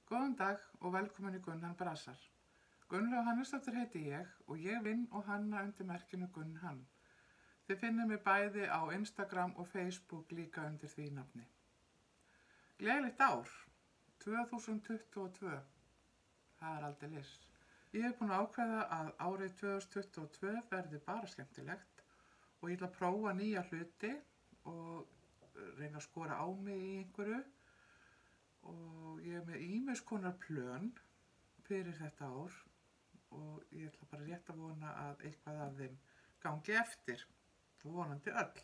Góðan dag og velkomin í Gunnhann Brasar. Gunnlaug Hannesdóttir heiti ég og ég vinn og hanna undir merkinu Gunnhann. Þið finnið mig bæði á Instagram og Facebook líka undir því nafni. Gleðilegt ár, 2022. Það er aldeilis. Ég hef búin að ákveða að árið 2022 verði bara skemmtilegt og ég ætla að prófa nýja hluti og reyna að skora á mig í einhverju. Og ég er með ýmis konar plön fyrir þetta ár og ég ætla bara rétt að vona að eitthvað af þeim gangi eftir, vonandi öll.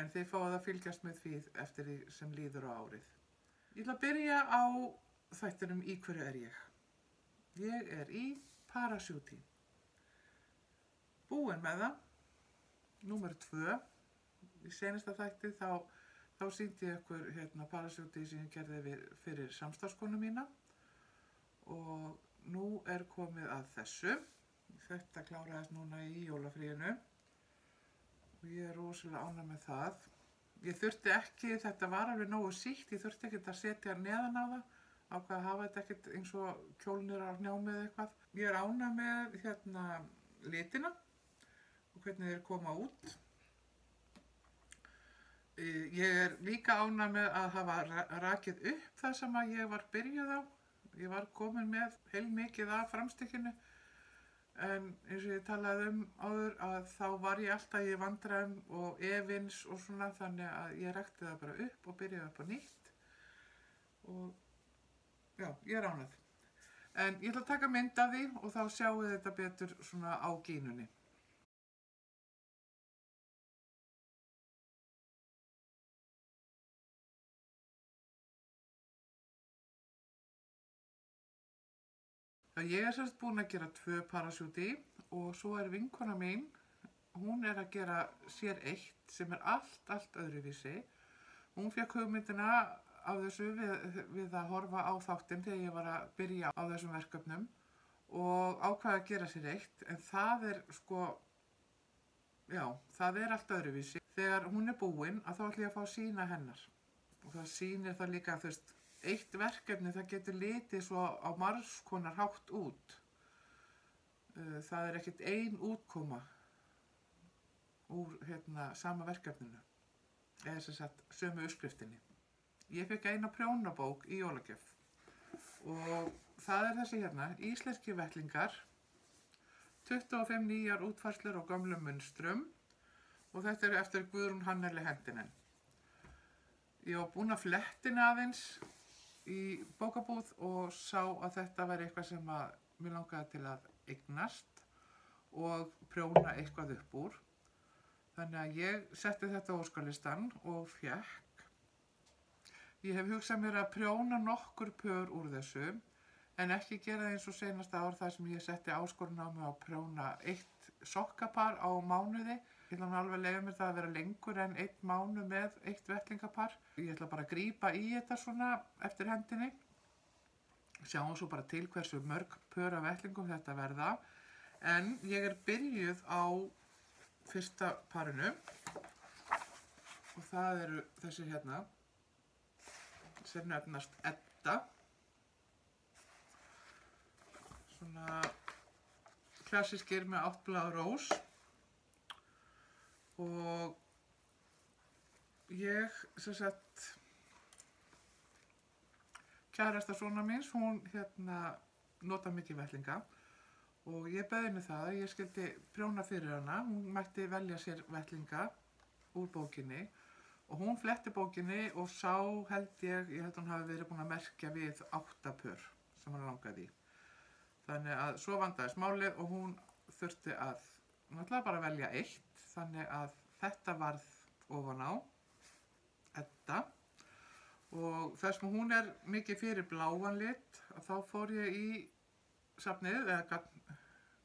En þið fáið að fylgjast með því eftir því sem líður á árið. Ég ætla að byrja á þættinum Í hverju er ég? Ég er í Parachuting. Búin með það, númer 2. Í seinasta þætti þá sýndi ég ykkur parachuting sem ég gerði fyrir samstarfskonu mína og nú er komið að þessu. Þetta kláraðist núna í jólafríinu og ég er rosalega ánægð með það. Ég þurfti ekki, þetta var alveg nógu sítt, ég þurfti ekki að setja neðan á það, ákvað að hafa þetta ekkert eins og kjólnir á hnjámi eða eitthvað. Ég er ánægð með litina og hvernig þeir koma út. Ég er líka ánægð með að hafa rakið upp það sem ég var byrjuð á. Ég var komin með heilmikið af framstykkinu en eins og ég talaði áður að þá var ég alltaf í vandræðum og efins og svona, þannig að ég rakti það bara upp og byrjaði upp á nýtt og já, ég er ánægð. En ég ætla að taka mynd af því og þá sjáum við þetta betur svona á gínunni. Ég er sérst búin að gera 2 parachuting og svo er vinkona mín, hún er að gera sér eitt sem er allt öðruvísi. Hún fékk hugmyndina á þessu við að horfa á þáttinn þegar ég var að byrja á þessum verkefnum og ákvaða að gera sér eitt, en það er það er allt öðruvísi. Þegar hún er búin þá ætla ég að fá sýna hennar og það sýnir það líka að eitt verkefni það getur litið svo á margs konar hátt út. Það er ekkert ein útkoma úr sama verkefninu, eða sem sagt sömu uppskriftinni. Ég fekk eina prjónabók í jólagjöf og það er þessi íslenskir vettlingar, 25 nýjar útfærslur á gömlum munstrum og þetta er eftir Guðrún Hanneli Hendinen. Ég var búin að flettina aðeins í bókabúð og sá að þetta var eitthvað sem mér langaði til að eignast og prjóna eitthvað upp úr. Þannig að ég setti þetta á óskalistan og fékk. Ég hef hugsað mér að prjóna nokkur pör úr þessu en ekki gera eins og seinasta ár þar sem ég setti áskorun á mig að prjóna 1 sokkapar á mánuði. Ég ætla alveg að leyfa mér það að vera lengur en 1 mánuð með 1 vettlingapar. Ég ætla bara að grípa í þetta svona eftir hendinni. Sjáum svo bara til hversu mörg pör af vettlingum þetta verða. En ég er byrjuð á fyrsta parinu og það eru þessir sem nefnast Edda. Svona klassískir með 8 blað rós. Og ég, sem sagt, kærasta svona míns, hún nota mikið vettlinga og ég bauð henni það að ég skyldi prjóna fyrir hana. Hún mætti velja sér vettlinga úr bókinni og hún fletti bókinni og sá held hún hafi verið búin að merkja við 8 pör sem hann langaði í. Þannig að svo vandaðist málið og hún þurfti að náttúrulega bara velja 1, þannig að þetta varð ofan á Edda og þess að hún er mikið fyrir bláan lit þá fór ég í safnið eða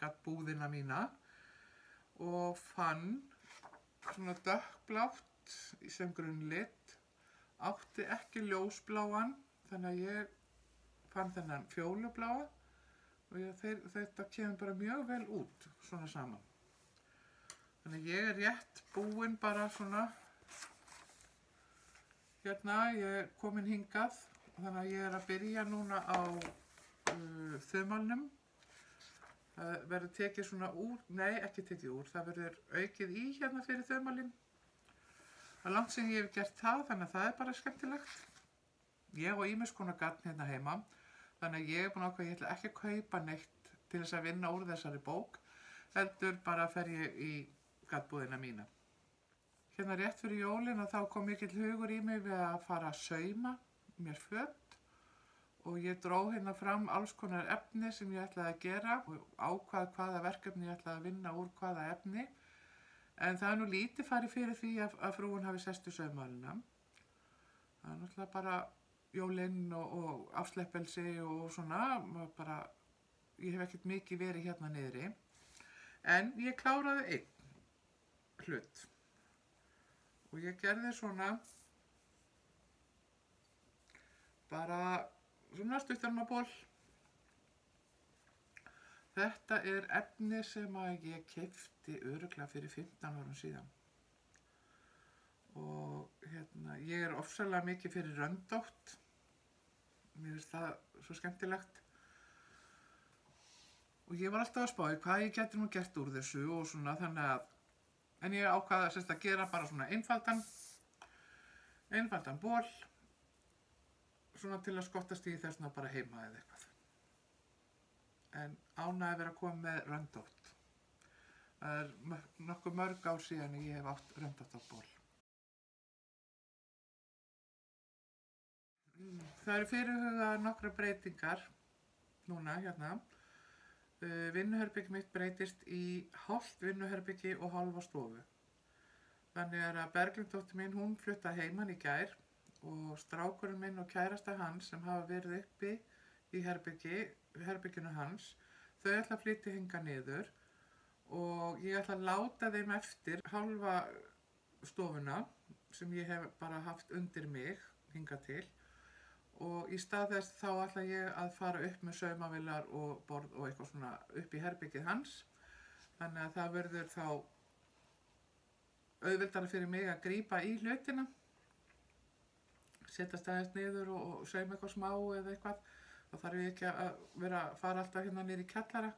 gat búðina mína og fann svona dökkblátt sem grunnlit, átti ekki ljósbláan þannig að ég fann þennan fjólubláa og þetta kemur bara mjög vel út svona saman. Þannig að ég er rétt búin bara svona, ég er komin hingað þannig að ég að byrja núna á þumalnum. Það verður tekið svona úr, nei ekki tekið úr, það verður aukið í hérna fyrir þumalinn. Það langt sem ég hef gert það, þannig að það bara skemmtilegt. Ég á ýmis konar garn hérna heima, þannig að ég búin að ákveða, ég ætla ekki að kaupa neitt til þess að vinna úr þessari bók, heldur bara fer ég í garnbúðina mína. Hérna rétt fyrir jólin og þá kom mikill hugur í mig við að fara að sauma mér föt. Og ég dró hérna fram alls konar efni sem ég ætlaði að gera og ákvað hvaða verkefni ég ætlaði að vinna úr hvaða efni. En það nú lítið farið fyrir því að frúin hafi sest í saumavélina. Það náttúrulega bara jólinn og afsleppelsi og svona. Bara, ég hef ekkert mikið verið hérna niðri. En ég kláraði einn hlut. Og ég gerði svona bara svona stuttarmaból. Þetta efni sem að ég keypti örugglega fyrir 15 árum síðan. Og hérna, ég ofsalega mikið fyrir röndótt. Mér finnst það svo skemmtilegt. Og ég var alltaf að spá í hvað ég geti nú gert úr þessu og svona þannig að, en ég ákvaða að gera bara svona einfaldan ból. Svona til að skottast í þessna bara heima eða eitthvað. En ánægði að vera að koma með röndótt. Það nokkuð mörg ár síðan ég hef átt röndótt á ból. Það eru fyrirhugað nokkra breytingar núna hérna. Vinnuherbyggi mitt breytist í hálft vinnuherbyggi og hálfa stofu. Þannig að Berglindóttir mín, hún fluttaði heiman í gær. Og strákurinn minn og kærasta hans sem hafa verið uppi í herbygginu hans, þau ætla að flytja hingað niður og ég ætla að láta þeim eftir hálfa stofuna sem ég hef bara haft undir mig hingað til og í stað þess þá ætla ég að fara upp með saumavélar og borð og eitthvað svona upp í herbyggið hans. Þannig að það verður þá auðveldara fyrir mig að grípa í hlutina. Setjast aðeins niður og sauma eitthvað smá eða eitthvað. Þá þarf ég ekki að fara alltaf hérna niður í kjallara.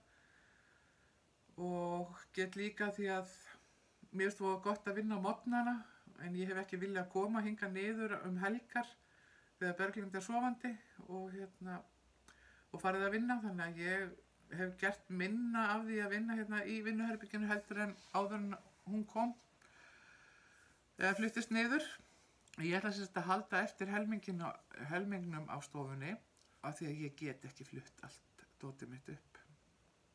Og get líka því að mér finnst það gott að vinna á morgnana en ég hef ekki viljað að koma hingað niður helgar þegar Berglind sofandi og farið að vinna. Þannig að ég hef gert minna af því að vinna hérna í vinnuherbygginu heldur en áður en hún kom eða fluttist niður. Ég ætla að halda eftir helmingnum á stofunni af því að ég get ekki flutt allt dótið mitt upp.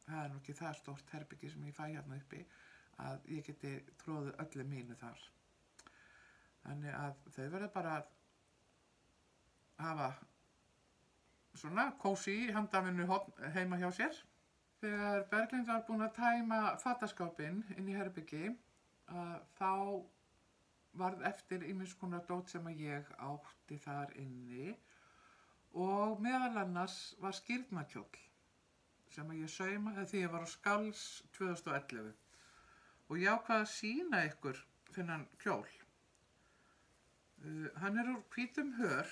Það er nú ekki það stórt herbyggi sem ég fæ hérna uppi að ég geti tróðið öllu mínu þar. Þannig að þau verða bara að hafa svona kósí handavinnu heima hjá sér. Þegar Berglind var búin að tæma fataskápinn inn í herbyggi þá varð eftir ýmis konar dót sem að ég átti þar inni og meðal annars var skírnarkjóll sem að ég saumaði því ég var á Skáls 2011 og ég ákvað að sýna ykkur þennan kjól. Hann úr hvítum hör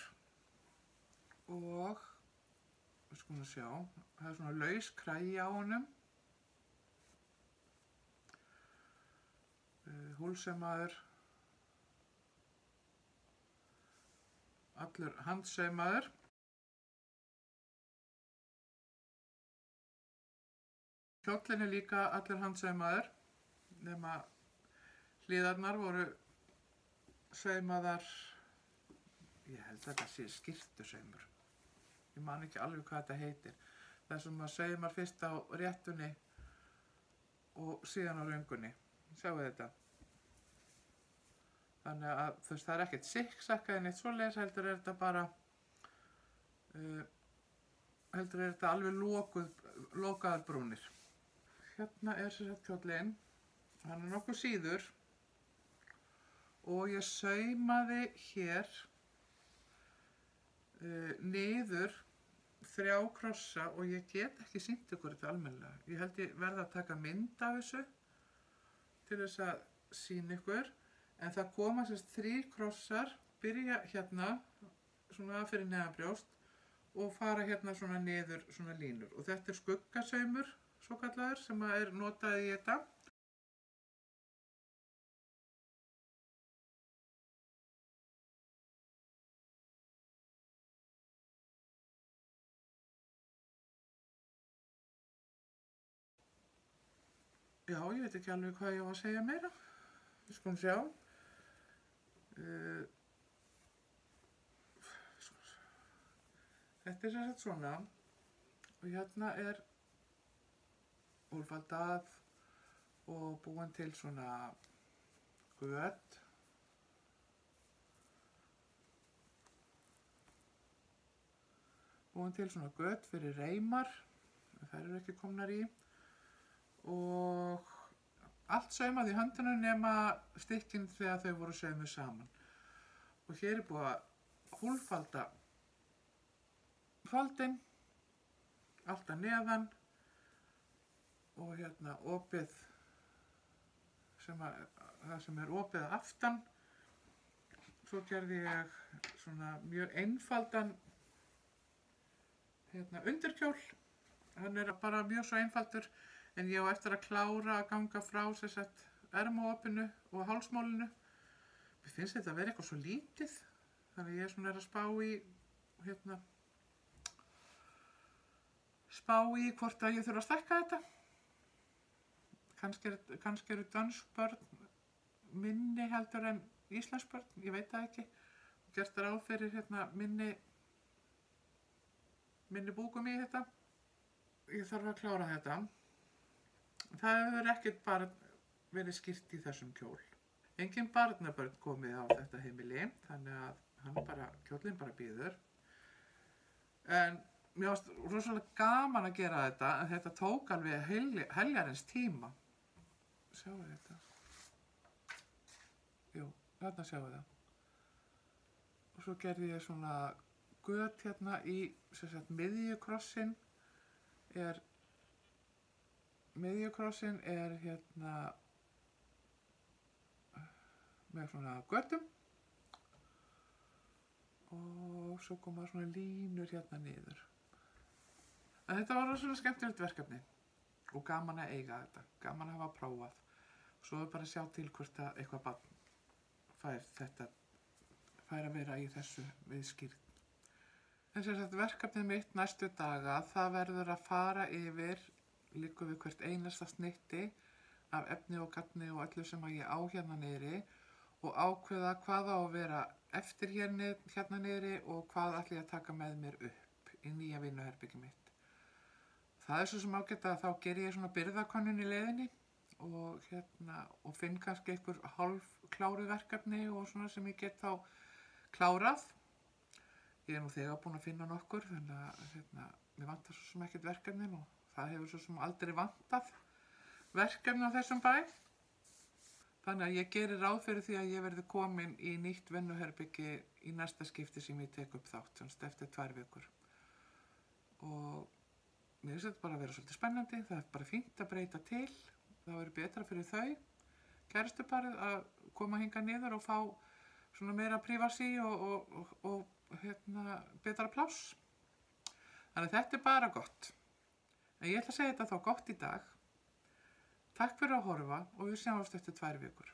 og við skulum sjá, það svona laus kragi á honum, húlsaumaður, allur handsaumaður. Kjóllinn líka allur handsaumaður, nema hliðarnar voru saumaðar, ég held að þetta sé skyrtusaumur. Ég man ekki alveg hvað þetta heitir. Það sem maður saumar fyrst á réttunni og síðan á röngunni. Sjáu þetta. Þannig að það er ekkert sikksakka en eitt svoleiðis, heldur þetta bara heldur þetta alveg lokaðar brúnir. Hérna sem sagt kjóllinn. Hann nokkuð síður og ég saumaði hér niður 3 krossa og ég get ekki sýnt ykkur þetta almennilega. Ég held ég verða að taka mynd af þessu til þess að sýna ykkur. En það koma 3 krossar, byrja hérna svona fyrir neðan brjóst og fara hérna svona niður svona línur. Og þetta er skuggasaumur, svo kallaður, sem er notað í þetta. Já, ég veit ekki alveg hvað ég var að segja meira. Við skulum sjá. Þetta er sem sagt svona. Og hérna er úlfaldað og búin til svona göt. Búin til svona göt fyrir reimar. Þær eru ekki komnar í. Og allt saumað í höndunum nema stykkin þegar þau voru saumuð saman. Og hér er búið að húlfalda faldinn, allt að neðan og hérna opið, það sem er opið að aftan. Svo gerði ég svona mjög einfaldan undirkjól. Hann er bara mjög svo einfaldur. En ég á eftir að klára að ganga frá ermaopinu og hálsmálinu. Mér finnst þetta að vera eitthvað svo lítið. Þannig ég er svona að spá í hvort að ég þurfa að stækka þetta. Kannski eru dönsk börn minni heldur en íslensk börn, ég veit það ekki. Gert ráð fyrir minni búkum í þetta. Ég þarf að klára þetta. Það hefur ekkert bara verið skýrt í þessum kjól. Engin barnabörn komið á þetta heimili, þannig að kjólinn bara bíður. En mér fannst rosalega gaman að gera þetta, en þetta tók alveg heljarins tíma. Sjáu þetta? Jú, þarna sjáu það. Og svo gerði ég svona göt hérna í miðjukrossin. Miðjukrossin er hérna með svona götum og svo koma svona línur hérna niður. En þetta var svona skemmtilegt verkefni og gaman að eiga þetta, gaman að hafa prófað. Svo er bara að sjá til hvort að eitthvað barn fær að vera í þessu viðskýrt. En sem sagt verkefnið mitt næstu daga, það verður að fara yfir liggur við hvert einasta snitti af efni og gagni og öllu sem ég á hérna niðri og ákveða hvað á að vera eftir hérna niðri og hvað ætla ég að taka með mér upp í nýja vinnuherbergið mitt. Það er svo sem ágætt að þá geri ég svona birgðakönnun í leiðinni og finn kannski einhver hálf kláruð verkefni og svona sem ég get þá klárað. Ég er nú þegar búin að finna nokkur, þannig að mér vantar svo sem ekkert verkefnin og það hefur svo sem aldrei vantað verkefni á þessum bæ. Þannig að ég geri ráð fyrir því að ég verði komin í nýtt vinnuherbyggi í næsta skipti sem ég tek upp þátt, semst eftir 2 vikur. Og mér finnst þetta bara að vera svolítið spennandi, það er bara fínt að breyta til. Það verður betra fyrir þau, kærustuparið, að koma hingað niður og fá svona meira privacy og betra pláss. Þannig að þetta er bara gott. En ég ætla að segja þetta þá gott í dag. Takk fyrir að horfa og við sjáumst eftir 2 vikur.